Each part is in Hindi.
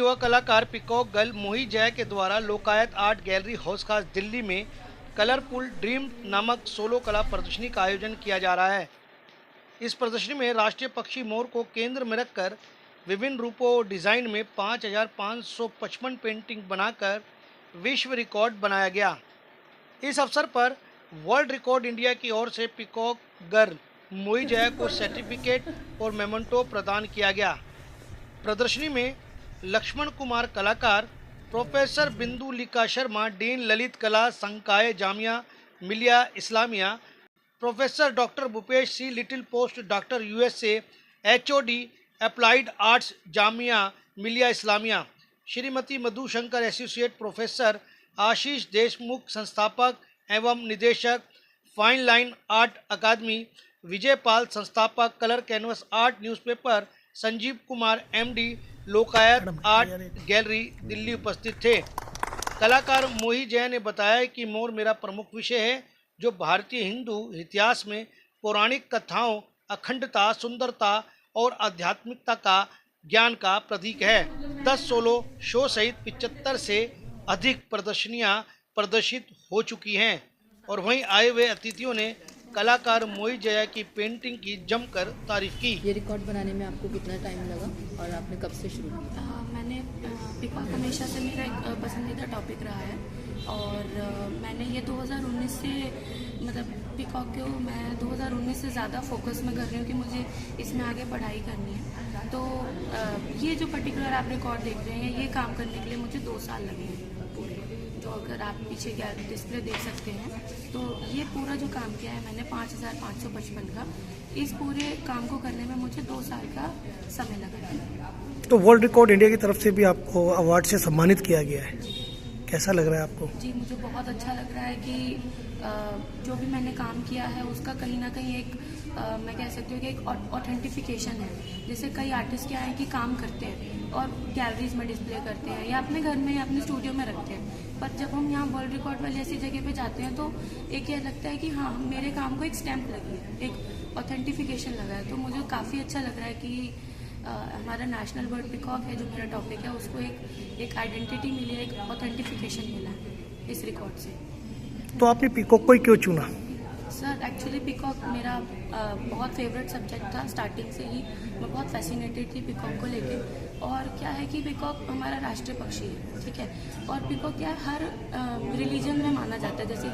युवा कलाकार पीकॉक गर्ल मोही जय के द्वारा लोकायत आर्ट गैलरी हाउस खास दिल्ली में कलरफुल ड्रीम नामक सोलो कला प्रदर्शनी का आयोजन किया जा रहा है। इस प्रदर्शनी में राष्ट्रीय पक्षी मोर को केंद्र में रखकर विभिन्न रूपों और डिज़ाइन में 5,555 पेंटिंग बनाकर विश्व रिकॉर्ड बनाया गया। इस अवसर पर वर्ल्ड रिकॉर्ड इंडिया की ओर से पीकॉक गर्ल मोही जय को सर्टिफिकेट और मेमेंटो प्रदान किया गया। प्रदर्शनी में लक्ष्मण कुमार कलाकार, प्रोफेसर बिंदुलिका शर्मा, डीन ललित कला संकाय Jamia Millia Islamia, professor doctor Bhupesh C Little post doctor USA, HOD applied arts Jamia Millia Islamia, Shrimati Madhushankar associate professor, Ashish Deshmukh संस्थापक एवं निदेशक, फाइन लाइन आर्ट अकादमी, विजय पाल संस्थापक, colour canvas art newspaper, Sanjeev Kumar MD, Lokayat art gallery Delhi उपस्थित थे। कलाकार मोही जय ने बताया कि मोर मेरा प्रमुख विषय है, जो भारतीय हिंदू इतिहास में पौराणिक कथाओं, अखंडता, सुंदरता और आध्यात्मिकता का ज्ञान का प्रतीक है। 10 सोलो शो सहित 75 से अधिक प्रदर्शनियां प्रदर्शित हो चुकी हैं और वहीं आए हुए अतिथियों ने कलाकार मोही जया की पेंटिंग की जमकर तारीफ की। ये रिकॉर्ड बनाने में आपको कितना टाइम लगा और आपने कब से शुरू किया? मैंने पीकॉक हमेशा से मेरा एक पसंदीदा टॉपिक रहा है और मैंने ये 2019 से मतलब पीकॉक को मैं 2019 से ज़्यादा फोकस में कर रही हूँ कि मुझे इसमें आगे पढ़ाई करनी है। तो ये जो पर्टिकुलर आप रिकॉर्ड देख रहे हैं, ये काम करने के लिए मुझे 2 साल लगे हैं पूरे। जो अगर आप पीछे डिस्प्ले देख सकते हैं, तो ये पूरा जो काम किया है मैंने 5,555 का, इस पूरे काम को करने में मुझे 2 साल का समय लगा है। तो वर्ल्ड रिकॉर्ड इंडिया की तरफ से भी आपको अवार्ड से सम्मानित किया गया है, कैसा लग रहा है आपको? जी, मुझे बहुत अच्छा लग रहा है कि जो भी मैंने काम किया है उसका कहीं ना कहीं एक मैं कह सकती हूँ कि एक ऑथेंटिफिकेशन है। जैसे कई आर्टिस्ट क्या है कि काम करते हैं और गैलरीज में डिस्प्ले करते हैं या अपने घर में या अपने स्टूडियो में रखते हैं, पर जब हम यहाँ वर्ल्ड रिकॉर्ड वाली ऐसी जगह पे जाते हैं तो एक ये लगता है कि हाँ, मेरे काम को एक स्टैम्प लगी है, एक ऑथेंटिफिकेशन लगा है। तो मुझे काफ़ी अच्छा लग रहा है कि हमारा नेशनल बर्ड पीकॉक है, जो मेरा टॉपिक है, उसको एक आइडेंटिटी मिली है, एक ऑथेंटिफिकेशन मिला है इस रिकॉर्ड से। तो आपने पीकॉक को ही क्यों चुना? सर, एक्चुअली पीकॉक मेरा बहुत फेवरेट सब्जेक्ट था स्टार्टिंग से ही। मैं बहुत फैसिनेटेड थी पीकॉक को लेके। और क्या है कि पीकॉक हमारा राष्ट्रीय पक्षी है, ठीक है, और पीकॉक क्या हर रिलीजन में माना जाता है, जैसे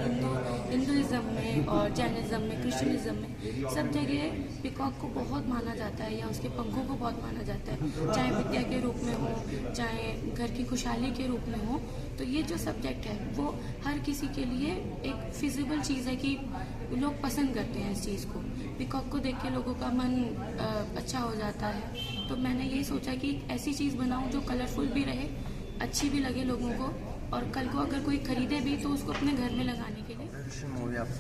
हिंदुइज्म में और जैनिज्म में, क्रिश्चियनिज्म में, सब जगह पीकॉक को बहुत माना जाता है या उसके पंखों को बहुत माना जाता है, चाहे विद्या के रूप में हो, चाहे घर की खुशहाली के रूप में हो। तो ये जो सब्जेक्ट है वो हर किसी के लिए एक फिजिबल चीज़ है कि लोग पसंद करते हैं इस चीज़ को। पीकॉक को देख के लोगों का मन अच्छा हो जाता है। तो मैंने यही सोचा कि ऐसी चीज़ बनाऊं जो कलरफुल भी रहे, अच्छी भी लगे लोगों को, और कल को अगर कोई खरीदे भी तो उसको अपने घर में लगाने के लिए। मूवी आप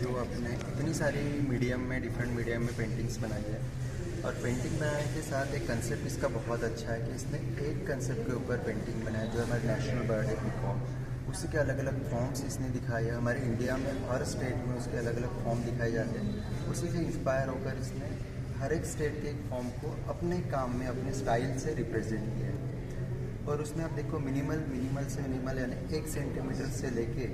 जो अपने इतनी सारी मीडियम में, डिफरेंट मीडियम में पेंटिंग्स बनाई है, और पेंटिंग बनाने के साथ एक कंसेप्ट इसका बहुत अच्छा है कि इसने एक कंसेप्ट के ऊपर पेंटिंग बनाया जो हमारे नेशनल बर्ड है पीकॉक। उसी के अलग अलग फॉर्म्स इसने दिखाए हैं। हमारे इंडिया में हर स्टेट में उसके अलग अलग फॉर्म दिखाए जाते हैं। उसी से इंस्पायर होकर इसने हर एक स्टेट के एक फॉर्म को अपने काम में, अपने स्टाइल से रिप्रेजेंट किया है। और उसमें आप देखो मिनिमल से मिनिमल यानी 1 सेंटीमीटर से लेके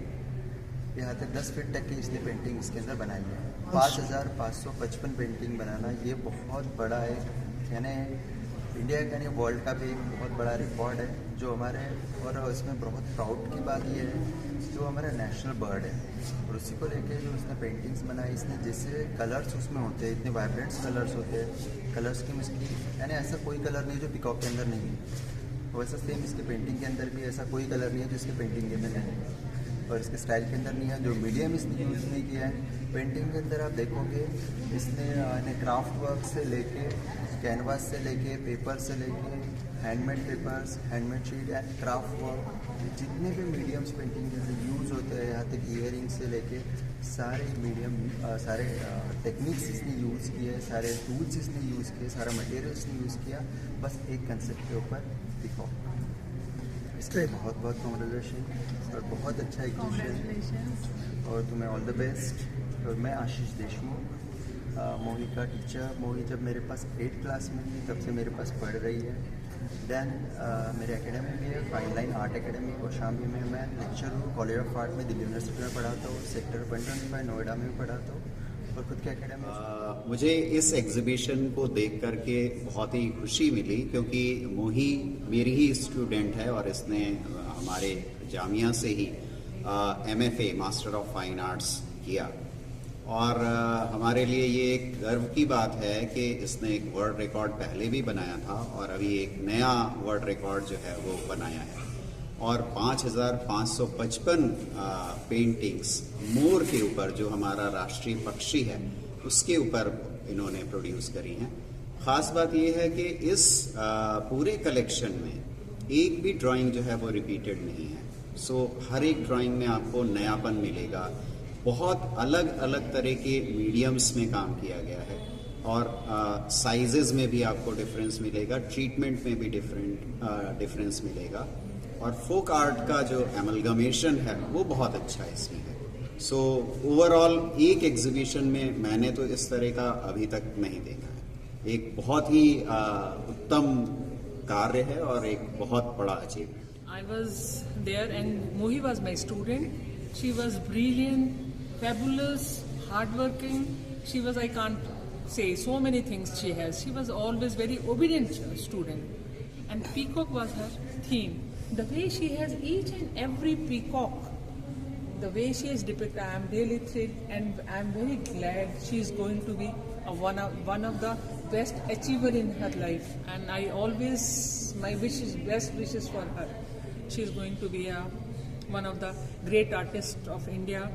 यहाँ तक 10 फीट तक की इसने पेंटिंग इसके अंदर बनाई है। 5,555 पेंटिंग बनाना ये बहुत बड़ा है, यानी इंडिया का नहीं वर्ल्ड का भी एक बहुत बड़ा रिकॉर्ड है जो हमारे, और इसमें बहुत प्राउड की बात ये है जो हमारा नेशनल बर्ड है। और उसी को लेके जो उसने पेंटिंग्स बनाई, इसने जैसे कलर्स उसमें होते हैं, इतने वाइब्रेंट्स कलर्स होते हैं, कलर्स की इसकी यानी ऐसा कोई कलर नहीं जो पीकॉक के अंदर नहीं है। वैसा सेम इसके पेंटिंग के अंदर भी ऐसा कोई कलर नहीं है जो इसके पेंटिंग के अंदर नहीं है, और इसके स्टाइल के अंदर नहीं है। जो मीडियम इसने यूज़ नहीं किया है पेंटिंग के अंदर, आप देखोगे इसने क्राफ्ट वर्क से लेके, कैनवास से लेके, पेपर से लेके, handmade papers, handmade sheet and craft work, जितने भी मीडियम्स पेंटिंग के अंदर यूज़ होते हैं, यहाँ तक ईयरिंग से लेके सारे मीडियम, सारे टेक्निक्स इसने यूज़ किए, सारे टूल्स इसने यूज़ किए, सारा मटेरियल इसने यूज़ किया, बस एक कंसेप्ट के ऊपर पीकॉक। इसके बहुत बहुत कॉन्ग्रेचुलेशन और बहुत अच्छा एग्जीबिशन, और तुम्हें ऑल द बेस्ट। और मैं आशीष देशमुख, मोही का टीचर। मोही जब मेरे पास 8th क्लास में थी तब से मेरे पास पढ़ रही है। देन मेरे एकेडमी भी है, fine line art academy Kaushambi में मैं लेक्चर हूँ। कॉलेज ऑफ आर्ट में दिल्ली यूनिवर्सिटी में पढ़ाता हूँ, सेक्टर 125 नोएडा में भी पढ़ाता हूँ और खुद के एकेडमी। मुझे इस एग्जीबिशन को देख करके बहुत ही खुशी मिली, क्योंकि मोही मेरी ही स्टूडेंट है और इसने हमारे जामिया से ही MFA master of fine arts किया। और हमारे लिए ये एक गर्व की बात है कि इसने एक वर्ल्ड रिकॉर्ड पहले भी बनाया था और अभी एक नया वर्ल्ड रिकॉर्ड जो है वो बनाया है। और 5,555 पेंटिंग्स मोर के ऊपर, जो हमारा राष्ट्रीय पक्षी है, उसके ऊपर इन्होंने प्रोड्यूस करी हैं। ख़ास बात ये है कि इस पूरे कलेक्शन में एक भी ड्राइंग जो है वो रिपीटेड नहीं है। सो हर एक ड्राइंग में आपको नयापन मिलेगा। बहुत अलग अलग तरह के मीडियम्स में काम किया गया है और साइजेस में भी आपको डिफरेंस मिलेगा, ट्रीटमेंट में भी डिफरेंस मिलेगा और फोक आर्ट का जो एमलगमेशन है वो बहुत अच्छा इसमें है। सो ओवरऑल एक एग्जीबिशन में मैंने तो इस तरह का अभी तक नहीं देखा है। एक बहुत ही उत्तम कार्य है और एक बहुत बड़ा achievement. I was there and Mohi was my student. She was brilliant, fabulous, hardworking. She was, I can't say so many things she has. She was always very obedient student. And peacock was her theme. The way she has each and every peacock, the way she is depicted, I am really thrilled and I am very glad she is going to be one of the best achiever in her life. And I always, my wishes, best wishes for her. She is going to be one of the great artists of India.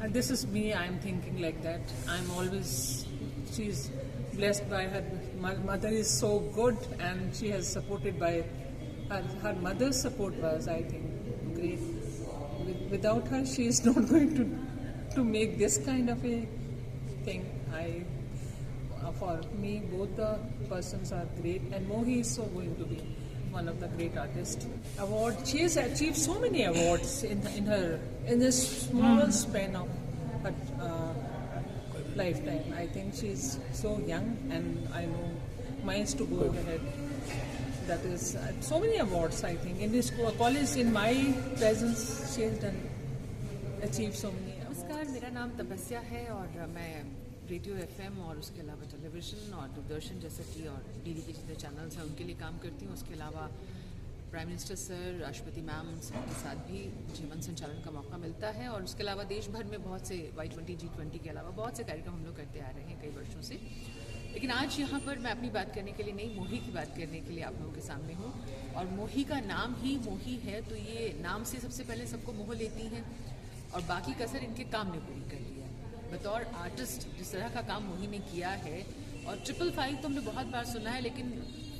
And this is me, I am thinking like that. I am always, she is blessed by her mother is so good and she has supported by her mother's support was, I think, great. Without her, she is not going to make this kind of a thing. For me, both the persons are great and Mohi is so going to be one of the great artists. Award. She has achieved so many awards in this small span of her lifetime. I think she is so young, and I know miles to go ahead. That is so many awards. I think in this college, in my presence, she has achieved so many. नमस्कार, मेरा नाम तपस्या है और मैं रेडियो FM और उसके अलावा टेलीविज़न और दूरदर्शन जैसे कि और DD के जितने चैनल्स हैं उनके लिए काम करती हूँ। उसके अलावा प्राइम मिनिस्टर सर, राष्ट्रपति मैम सबके साथ भी मुझे मन संचालन का मौका मिलता है। और उसके अलावा देश भर में बहुत से Y20, G20 के अलावा बहुत से कार्यक्रम हम लोग करते आ रहे हैं कई वर्षों से। लेकिन आज यहाँ पर मैं अपनी बात करने के लिए नहीं, मोही की बात करने के लिए आप लोगों के सामने हूँ। और मोही का नाम ही मोही है, तो ये नाम से सबसे पहले सबको मोह लेती हैं और बाकी कसर इनके काम ने पूरी कर लिया। बतौर आर्टिस्ट जिस तरह का काम मोही ने किया है, और 555 तो हमने बहुत बार सुना है, लेकिन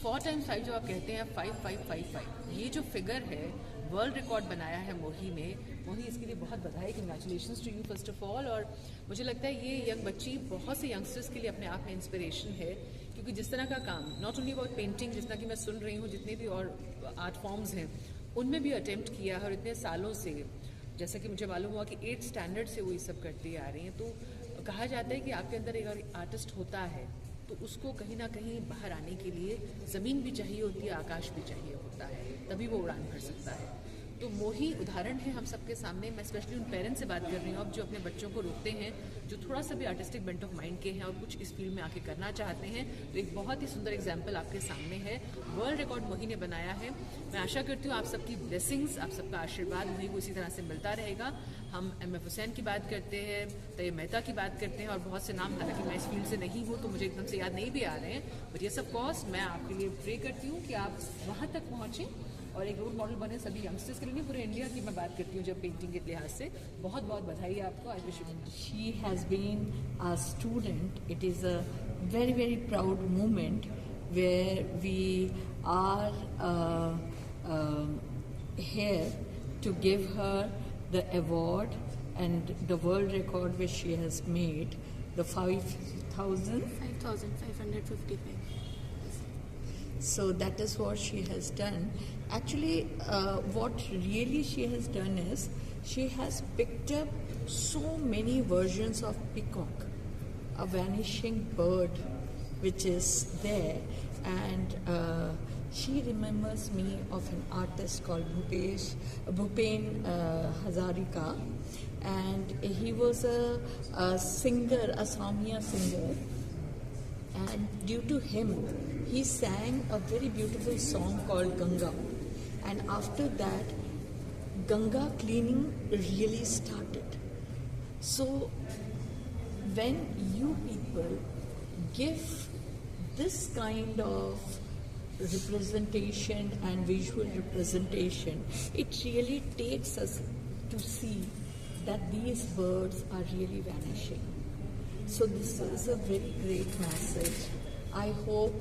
4 times 5 जो आप कहते हैं 5555, ये जो फिगर है वर्ल्ड रिकॉर्ड बनाया है मोही ने। मोही इसके लिए बहुत बधाई, congratulations to you first of all. और मुझे लगता है ये यंग बच्ची बहुत से यंगस्टर्स के लिए अपने आप में इंस्पिरेशन है, क्योंकि जिस तरह का काम नॉट ओनली अबाउट पेंटिंग, जिस तरह की मैं सुन रही हूँ जितने भी और आर्ट फॉर्म्स हैं उनमें भी अटेम्प्ट किया है। और इतने सालों से, जैसा कि मुझे मालूम हुआ कि 8th स्टैंडर्ड से वो ये सब करती आ रही हैं। तो कहा जाता है कि आपके अंदर एक आर्टिस्ट होता है तो उसको कहीं ना कहीं बाहर आने के लिए ज़मीन भी चाहिए होती है, आकाश भी चाहिए होता है, तभी वो उड़ान भर सकता है। तो मोही उदाहरण है हम सबके सामने। मैं स्पेशली उन पेरेंट्स से बात कर रही हूँ अब जो अपने बच्चों को रोकते हैं, जो थोड़ा सा भी आर्टिस्टिक बेंट ऑफ माइंड के हैं और कुछ इस फील्ड में आके करना चाहते हैं। तो एक बहुत ही सुंदर एग्जाम्पल आपके सामने है, वर्ल्ड रिकॉर्ड मोही ने बनाया है। मैं आशा करती हूँ आप सबकी ब्लेसिंग्स, आप सबका आशीर्वाद मोही को इसी तरह से मिलता रहेगा। हम MF हुसैन की बात करते हैं, तैयब मेहता की बात करते हैं और बहुत से नाम, हालांकि मैं इस फील्ड से नहीं हूँ तो मुझे एकदम से याद नहीं भी आ रहे हैं, बट ये सब कॉज मैं आपके लिए प्रे करती हूँ कि आप वहाँ तक पहुँचें और एक रोल मॉडल बने सभी यंगस्टर्स के लिए, पूरे इंडिया की मैं बात करती हूँ जब पेंटिंग के लिहाज से। बहुत बहुत बधाई आपको। I wish you. She has been a student. It is a very, very proud moment where we are here to give her the award and the world record which she has made, the 5,555. So that is what she has done. Actually, what really she has done is she has picked up so many versions of peacock, a vanishing bird which is there, and she remembers me of an artist called Bhupen Hazarika, and he was a singer, a Samia singer, and due to him, he sang a very beautiful song called Ganga, and after that, Ganga cleaning really started. So, when you people give this kind of representation and visual representation, it really takes us to see that these birds are really vanishing. So this is a very great message. I hope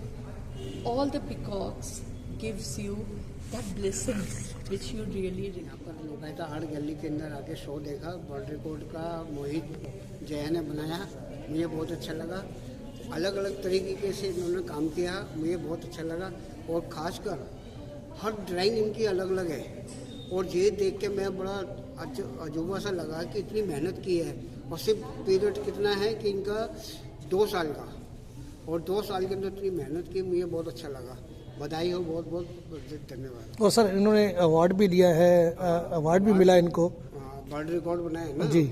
all the peacocks gives you that blessing which you really यहाँ पर लोकायता आर्ट गैलरी के अंदर आके शो देखा, वर्ल्ड रिकॉर्ड का मोहित जया ने बनाया, मुझे बहुत अच्छा लगा। अलग अलग तरीके से इन्होंने काम किया, मुझे बहुत अच्छा लगा, और ख़ासकर हर ड्राइंग इनकी अलग अलग है, और ये देख के मैं बड़ा अजूबा सा लगा कि इतनी मेहनत की है, और सिर्फ पीरियड कितना है कि इनका 2 साल का, और 2 साल के अंदर इतनी मेहनत की, मुझे बहुत अच्छा लगा। बधाई हो, बहुत बहुत धन्यवाद। और सर इन्होंने अवार्ड भी लिया है, अवार्ड भी मिला इनको। वर्ल्ड रिकॉर्ड बनाया है ना जी,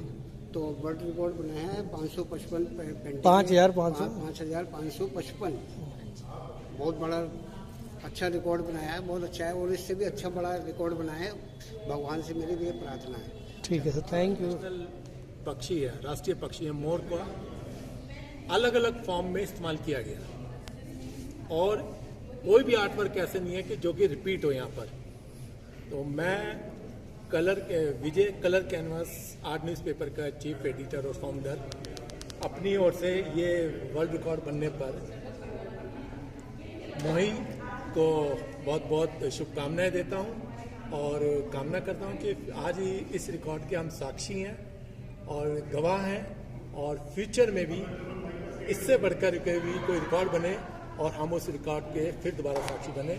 तो वर्ल्ड रिकॉर्ड बनाया है 555 पेंटिंग, 5555। बहुत बड़ा अच्छा रिकॉर्ड बनाया है, बहुत अच्छा है, और इससे भी अच्छा बड़ा रिकॉर्ड बनाया है। भगवान से मेरी भी ये प्रार्थना है। ठीक है सर, थैंक यू। पक्षी है, राष्ट्रीय पक्षी है, मोर को अलग अलग फॉर्म में इस्तेमाल किया गया, और कोई भी आर्ट वर्क ऐसे नहीं है कि जो कि रिपीट हो यहाँ पर। तो मैं विजय कलर कैनवास आर्ट न्यूज़पेपर का चीफ एडिटर और फाउंडर अपनी ओर से ये वर्ल्ड रिकॉर्ड बनने पर मोहित को बहुत बहुत शुभकामनाएं देता हूँ, और कामना करता हूँ कि आज ही इस रिकॉर्ड के हम साक्षी हैं और गवाह हैं, और फ्यूचर में भी इससे बढ़कर भी कोई रिकॉर्ड बने और हम उस रिकॉर्ड के फिर दोबारा साक्षी बने।